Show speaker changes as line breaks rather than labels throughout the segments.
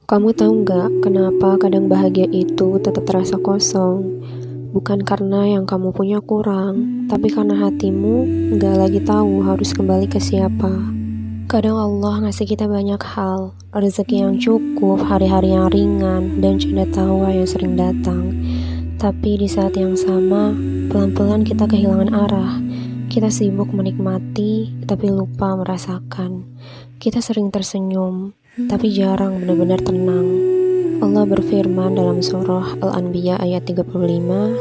Kamu tahu nggak kenapa kadang bahagia itu tetap terasa kosong? Bukan karena yang kamu punya kurang, tapi karena hatimu nggak lagi tahu harus kembali ke siapa. Kadang Allah ngasih kita banyak hal, rezeki yang cukup, hari-hari yang ringan, dan canda tawa yang sering datang. Tapi di saat yang sama, pelan-pelan kita kehilangan arah. Kita sibuk menikmati, tapi lupa merasakan. Kita sering tersenyum, tapi jarang benar-benar tenang. Allah berfirman dalam surah Al-Anbiya ayat 35,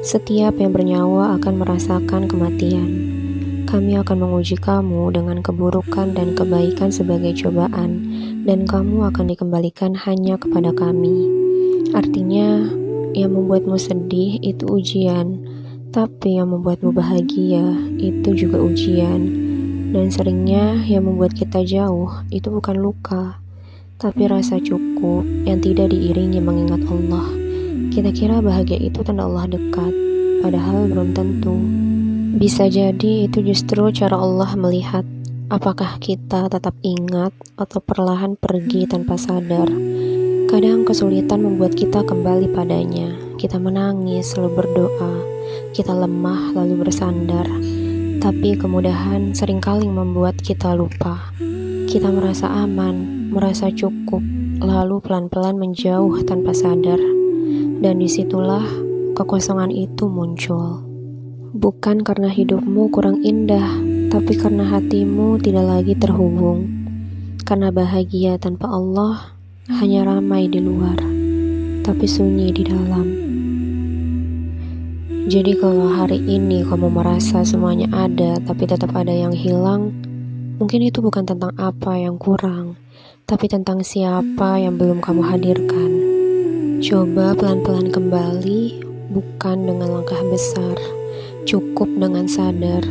"Setiap yang bernyawa akan merasakan kematian. Kami akan menguji kamu dengan keburukan dan kebaikan sebagai cobaan, dan kamu akan dikembalikan hanya kepada kami." Artinya, yang membuatmu sedih itu ujian, tapi yang membuatmu bahagia itu juga ujian. Dan seringnya yang membuat kita jauh itu bukan luka, tapi rasa cukup yang tidak diiringi mengingat Allah. Kita kira bahagia itu tanda Allah dekat, padahal belum tentu. Bisa jadi itu justru cara Allah melihat apakah kita tetap ingat atau perlahan pergi tanpa sadar. Kadang kesulitan membuat kita kembali padanya. Kita menangis lalu berdoa, kita lemah lalu bersandar. Tapi kemudahan seringkali membuat kita lupa. Kita merasa aman, merasa cukup, lalu pelan-pelan menjauh tanpa sadar. Dan disitulah kekosongan itu muncul. Bukan karena hidupmu kurang indah, tapi karena hatimu tidak lagi terhubung. Karena bahagia tanpa Allah hanya ramai di luar, tapi sunyi di dalam. Jadi kalau hari ini kamu merasa semuanya ada, tapi tetap ada yang hilang, mungkin itu bukan tentang apa yang kurang, tapi tentang siapa yang belum kamu hadirkan. Coba pelan-pelan kembali, bukan dengan langkah besar, cukup dengan sadar.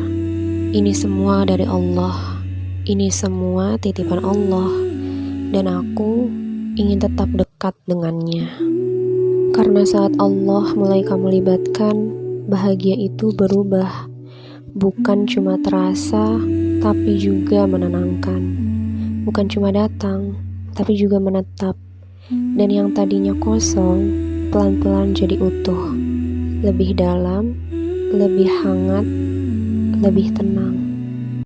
Ini semua dari Allah, ini semua titipan Allah, dan aku ingin tetap dekat dengannya. Karena saat Allah mulai kamu libatkan, bahagia itu berubah. Bukan cuma terasa, tapi juga menenangkan. Bukan cuma datang, tapi juga menetap. Dan yang tadinya kosong, pelan-pelan jadi utuh. Lebih dalam, lebih hangat, lebih tenang.